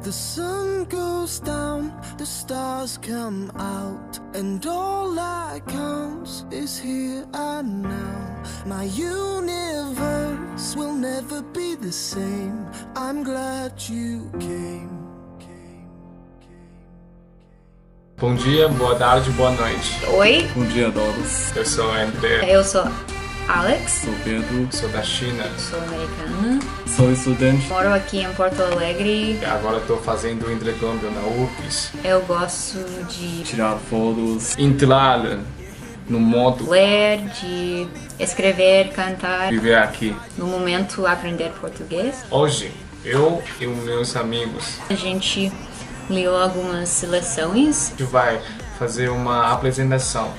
The sun goes down, the stars come out, and all that counts is here and now. My universe will never be the same. I'm glad you came. Bom dia, boa tarde, boa noite. Oi. Bom dia a todos. Eu sou André. Eu sou Alex. Sou Pedro. Sou da China. Sou americana. Sou estudante. Moro aqui em Porto Alegre. Agora estou fazendo intercâmbio na UFES. Eu gosto de Tirar fotos. Entrar no modo ler, de escrever, cantar. viver aqui. No momento, aprender português. Hoje, eu e os meus amigos, A gente leu algumas seleções. a gente vai fazer uma apresentação.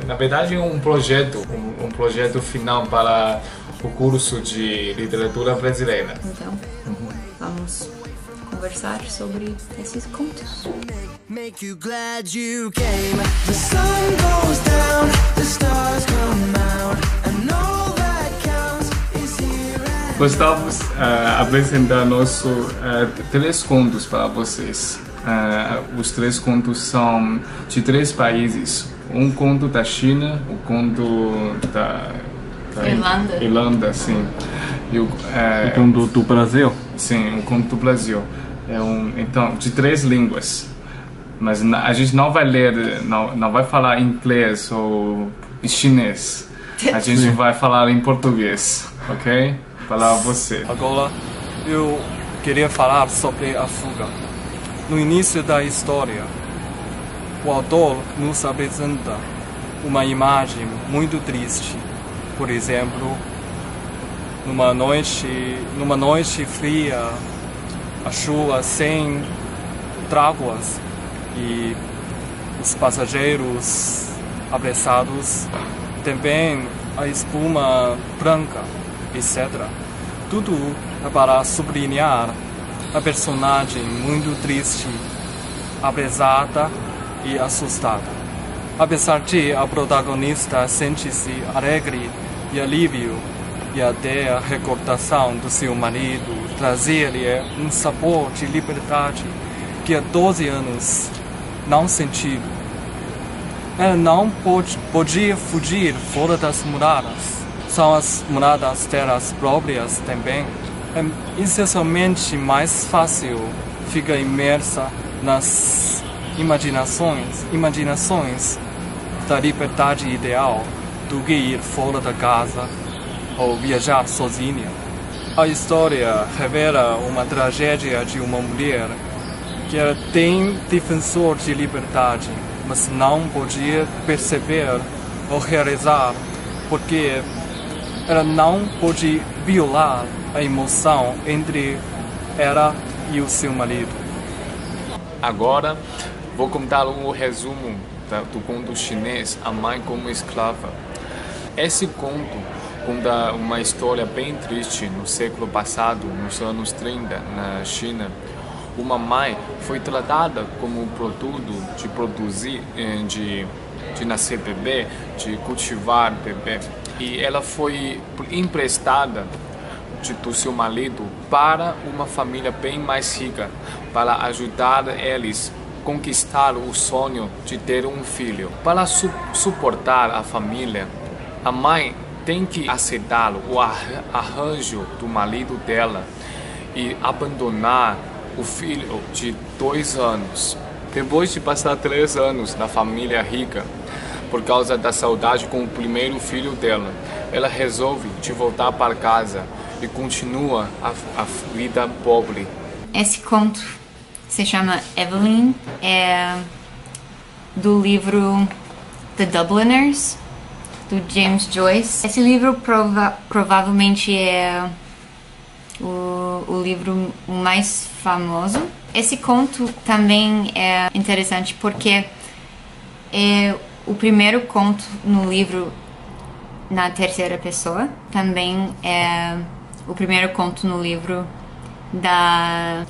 Na verdade, um projeto final para o curso de literatura brasileira. Então, vamos conversar sobre esses contos. Make you glad you came. The sun goes down, the stars come out, and all that counts is here and Gostamos de apresentar nossos 3 contos para vocês. Os 3 contos são de 3 países. Um conto da China, o conto da Irlanda, sim. E o conto do Brasil? Sim, o conto do Brasil. Então, de 3 línguas. Mas a gente não vai ler, não vai falar inglês ou chinês. A gente vai falar em português, ok? Falar você. Agora, eu queria falar sobre a fuga. No início da história, o autor nos apresenta uma imagem muito triste. Por exemplo, numa noite fria, a chuva sem tréguas e os passageiros apressados, também a espuma branca, etc. Tudo é para sublinhar a personagem muito triste, apressada e assustada. Apesar de a protagonista sente-se alegre e alívio, e até a recordação do seu marido trazer-lhe um sabor de liberdade que há 12 anos não sentiu. Ela não podia fugir fora das muralhas. São as muralhas delas próprias também. É essencialmente mais fácil ficar imersa nas imaginações da liberdade ideal do que ir fora da casa ou viajar sozinha. A história revela uma tragédia de uma mulher que era bem defensor de liberdade, mas não podia perceber ou realizar porque ela não pôde violar a emoção entre ela e o seu marido. Agora, vou contar um resumo do conto chinês A Mãe como Escrava. Esse conto conta uma história bem triste no século passado, nos anos 30, na China. Uma mãe foi tratada como produto de produzir, de nascer bebê, de cultivar bebê. E ela foi emprestada do seu marido para uma família bem mais rica, para ajudar eles a conquistar o sonho de ter um filho. Para suportar a família, a mãe tem que aceitar o arranjo do marido dela e abandonar o filho de 2 anos. Depois de passar 3 anos na família rica, por causa da saudade com o primeiro filho dela, ela resolve de voltar para casa e continua a vida pobre. Esse conto se chama Evelyn, é do livro The Dubliners, do James Joyce. Esse livro provavelmente é o livro mais famoso. Esse conto também é interessante porque é o primeiro conto no livro na terceira pessoa. Também é o primeiro conto no livro da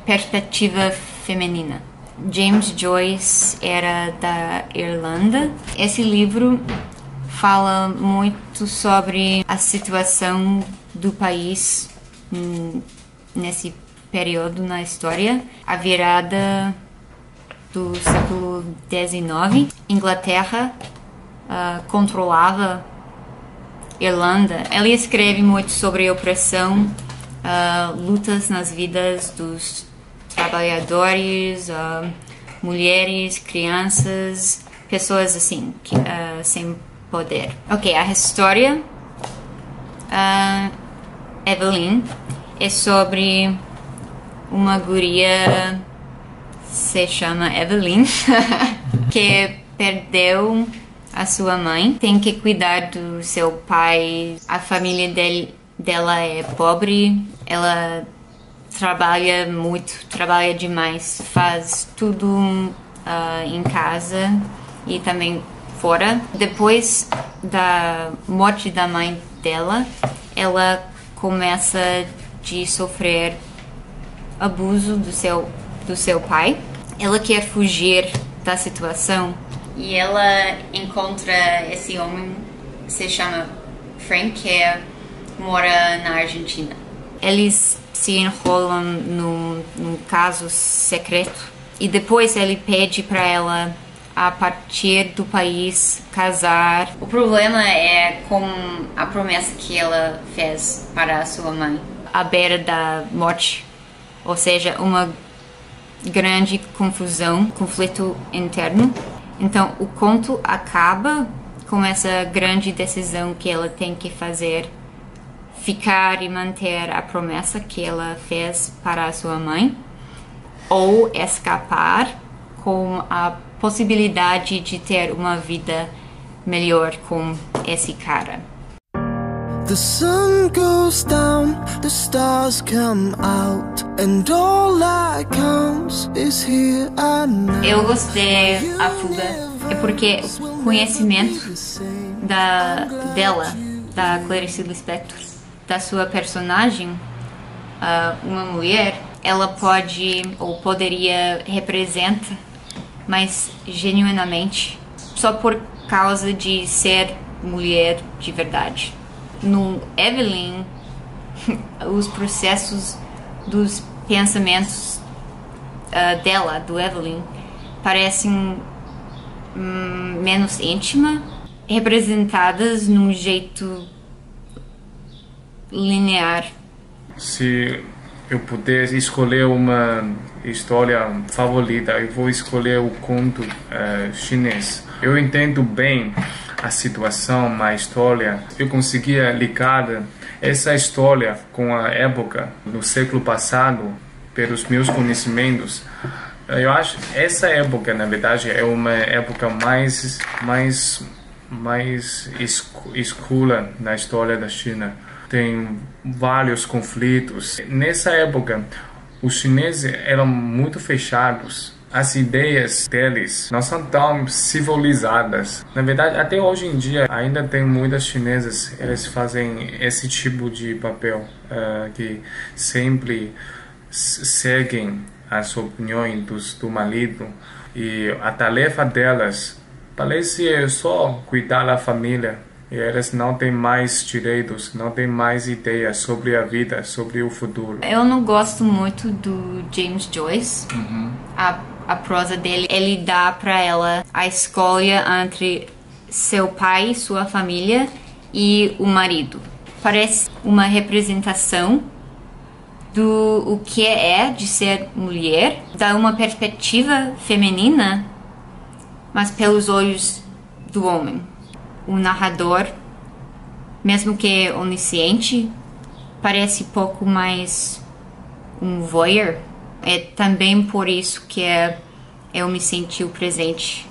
perspectiva feminina. James Joyce era da Irlanda. Esse livro fala muito sobre a situação do país nesse período na história, a virada do século XIX. Inglaterra controlava Irlanda. Ele escreve muito sobre opressão, lutas nas vidas dos trabalhadores, mulheres, crianças, pessoas assim, sem poder. Ok, a história Evelyn é sobre uma guria, se chama Evelyn, que perdeu a sua mãe, tem que cuidar do seu pai. A família dela é pobre, ela trabalha muito, trabalha demais, faz tudo em casa e também fora. Depois da morte da mãe dela, ela começa a sofrer abuso do seu pai. Ela quer fugir da situação e ela encontra esse homem, se chama Frank, que mora na Argentina. Eles se enrolam num caso secreto e depois ele pede para ela, a partir do país, casar. O problema é com a promessa que ela fez para a sua mãe, à beira da morte, ou seja, uma grande confusão, conflito interno. Então o conto acaba com essa grande decisão que ela tem que fazer: ficar e manter a promessa que ela fez para a sua mãe, ou escapar com a possibilidade de ter uma vida melhor com esse cara. The sun goes down, the stars come out, and all that counts is here and now. Eu gostei A Fuga é porque o conhecimento dela, da Clarice Lispector, da sua personagem, uma mulher, ela pode ou poderia representar mais genuinamente só por causa de ser mulher de verdade. No Evelyn, os processos dos pensamentos dela, do Evelyn, parecem menos íntima, representadas num jeito linear. Se eu puder escolher uma história favorita, eu vou escolher o conto chinês. Eu entendo bem a situação, a história. Eu conseguia ligar essa história com a época no século passado pelos meus conhecimentos. Eu acho que essa época, na verdade, é uma época mais escura na história da China. Tem vários conflitos. Nessa época, os chineses eram muito fechados. As ideias deles não são tão civilizadas. Na verdade, até hoje em dia, ainda tem muitas chinesas, eles fazem esse tipo de papel, que sempre seguem as opiniões do marido. E a tarefa delas parece só cuidar da família. E eles não têm mais direitos, não têm mais ideias sobre a vida, sobre o futuro. Eu não gosto muito do James Joyce. A prosa dele, ele dá para ela a escolha entre seu pai, sua família e o marido. Parece uma representação do o que é de ser mulher, dá uma perspectiva feminina, mas pelos olhos do homem. O narrador, mesmo que onisciente, parece pouco mais um voyeur. É também por isso que eu me senti o presente.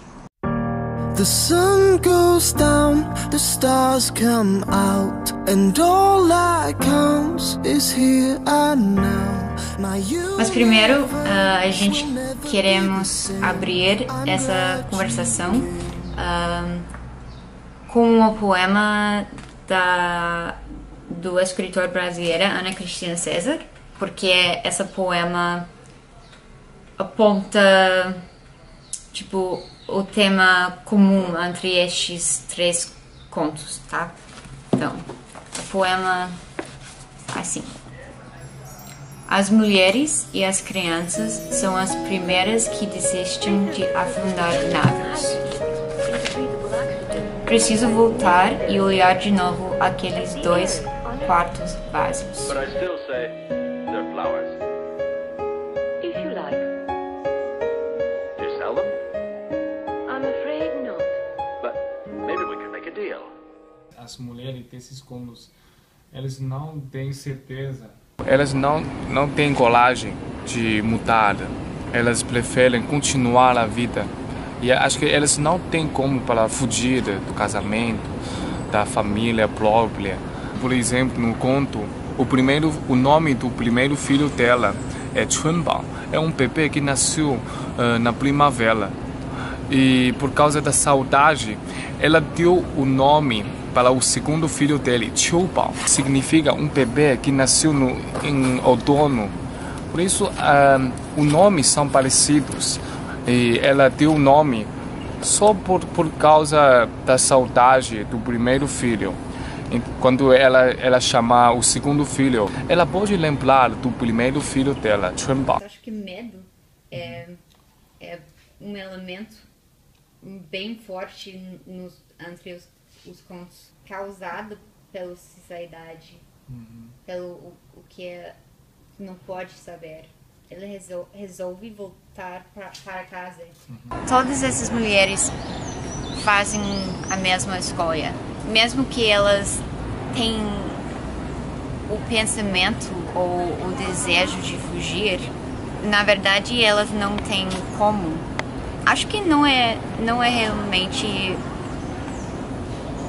The sun goes down, the stars come out, and all that counts is here and now. Mas primeiro, a gente queremos abrir essa conversação com o poema do escritor brasileira Ana Cristina César, porque esse poema aponta tipo o tema comum entre estes três contos, tá? Então, o poema assim: As mulheres e as crianças são as primeiras que desistem de afundar navios. Preciso voltar e olhar de novo aqueles 2 quartos vazios. But I still say they're flowers. If you like. Do you sell them? I'm afraid not. But maybe we could make a deal. As mulheres desses condos, elas não têm certeza. Elas não têm coragem de mudar. Elas preferem continuar a vida. E acho que elas não têm como para fugir do casamento, da família própria. Por exemplo, no conto, o nome do primeiro filho dela é Chunbao. É um bebê que nasceu na primavera. E por causa da saudade, ela deu o nome para o segundo filho dele, Qiubao. Significa um bebê que nasceu em outono. Por isso, os nomes são parecidos. E ela deu o nome só por causa da saudade do primeiro filho. Quando ela chamar o segundo filho, ela pode lembrar do primeiro filho dela, Chunbao. Acho que medo é um elemento bem forte entre os contos, causado pela sociedade, pelo o que não pode saber. Ele resolve voltar para casa. Todas essas mulheres fazem a mesma escolha. Mesmo que elas tenham o pensamento ou o desejo de fugir, na verdade elas não têm como. Acho que não é realmente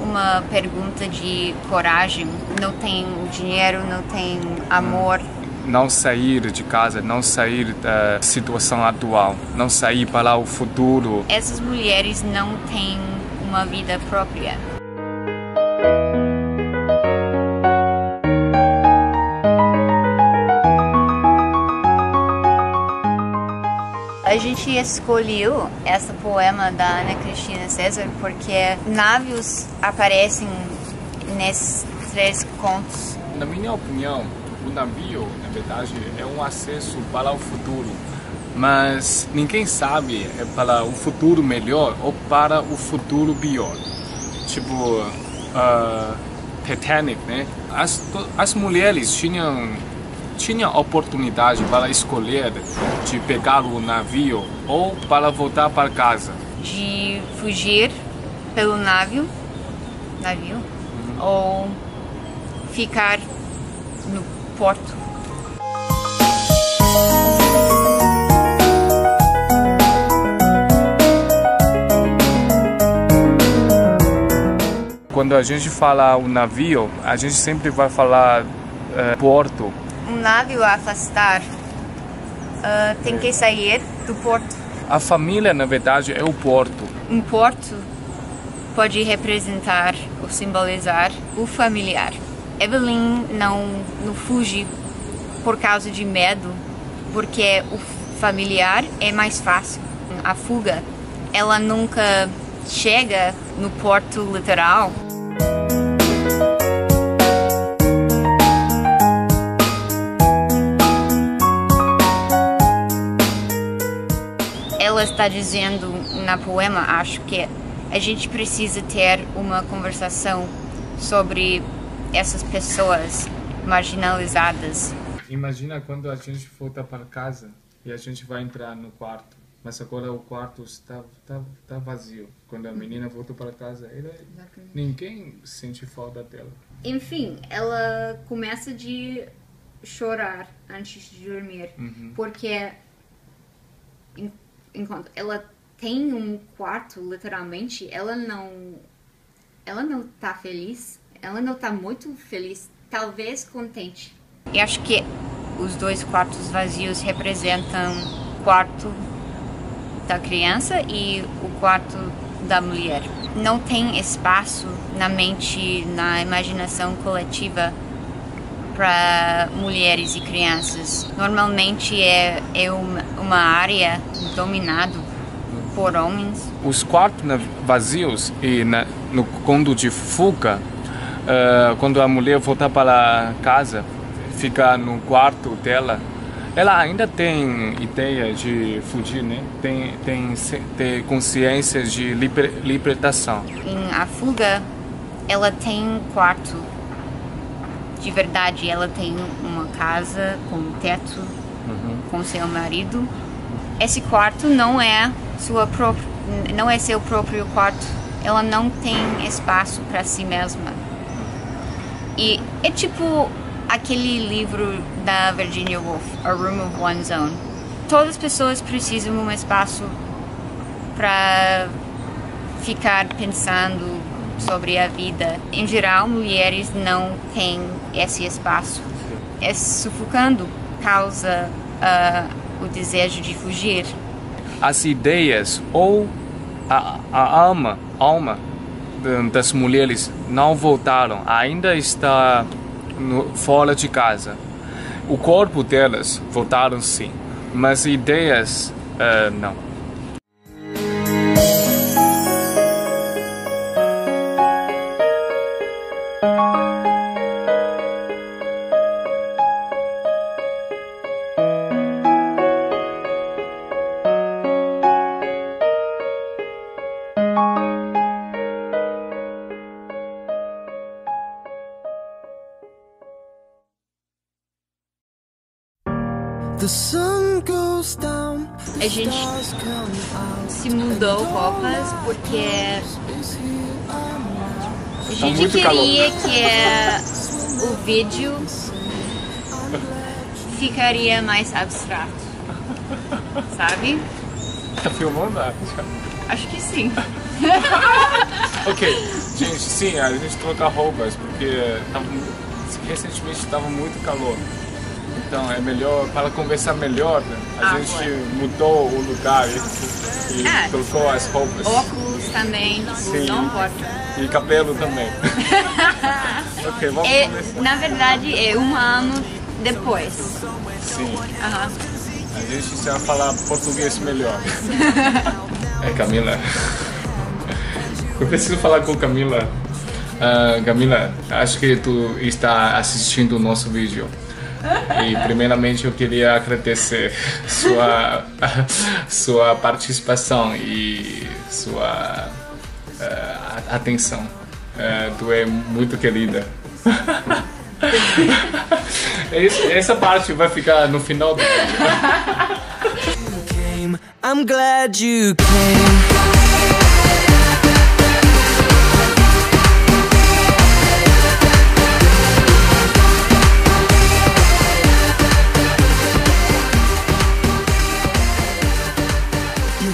uma pergunta de coragem. Não tem dinheiro, não tem amor. Não sair de casa, não sair da situação atual, não sair para o futuro. Essas mulheres não têm uma vida própria. A gente escolheu esse poema da Ana Cristina César porque navios aparecem nesses 3 contos. Na minha opinião, o navio, na verdade, é um acesso para o futuro. Mas ninguém sabe é para o futuro melhor ou para o futuro pior. Tipo, Titanic, né? As mulheres tinham oportunidade para escolher de pegar o navio ou para voltar para casa. De fugir pelo navio ou ficar no porto. Quando a gente fala o navio, a gente sempre vai falar porto. Um navio a afastar tem que sair do porto. A família, na verdade, é o porto. Um porto pode representar ou simbolizar o familiar. Evelyn não fuge por causa de medo, porque o familiar é mais fácil. A fuga, ela nunca chega no porto literal. Ela está dizendo na poema, acho que a gente precisa ter uma conversação sobre essas pessoas marginalizadas. Imagina quando a gente volta para casa e a gente vai entrar no quarto, mas agora o quarto está vazio. Quando a menina volta para casa, ninguém sente falta dela. Enfim, ela começa de chorar antes de dormir, porque enquanto ela tem um quarto, literalmente, ela não está feliz. Ela não está muito feliz, talvez contente. E acho que os 2 quartos vazios representam o quarto da criança e o quarto da mulher. Não tem espaço na mente, na imaginação coletiva para mulheres e crianças. Normalmente é uma área dominada por homens. Os quartos vazios e no conto de fuga, quando a mulher volta para casa, fica no quarto dela. Ela ainda tem ideia de fugir, né? Tem consciência de libertação. Em A Fuga, ela tem um quarto. De verdade, ela tem uma casa com um teto, com seu marido. Esse quarto não é seu próprio quarto. Ela não tem espaço para si mesma. E é tipo aquele livro da Virginia Woolf, A Room of One's Own. Todas as pessoas precisam de um espaço para ficar pensando sobre a vida. Em geral, mulheres não têm esse espaço. É sufocando, causa o desejo de fugir. As ideias ou a alma das mulheres não voltaram, ainda está fora de casa. O corpo delas voltaram sim, mas ideias não. The sun goes down, A the gente stars come out, se mudou roupas porque is here I know. a gente muito queria que o vídeo ficaria mais abstrato, sabe? Tá filmando? Acho que sim. Ok, gente, sim, a gente troca roupas porque recentemente estava muito calor. Então é melhor, para conversar melhor, né? A gente mudou o lugar e trocou as roupas. Óculos também, tipo, Sim. não importa. E cabelo também. Ok, vamos começar. Na verdade, é um ano depois. Sim, Aham. a gente precisa falar português melhor. Camila. Eu preciso falar com Camila. Camila, acho que tu está assistindo o nosso vídeo. E primeiramente eu queria agradecer sua participação e sua atenção. Tu é muito querida. Essa parte vai ficar no final do vídeo. I'm glad you came. You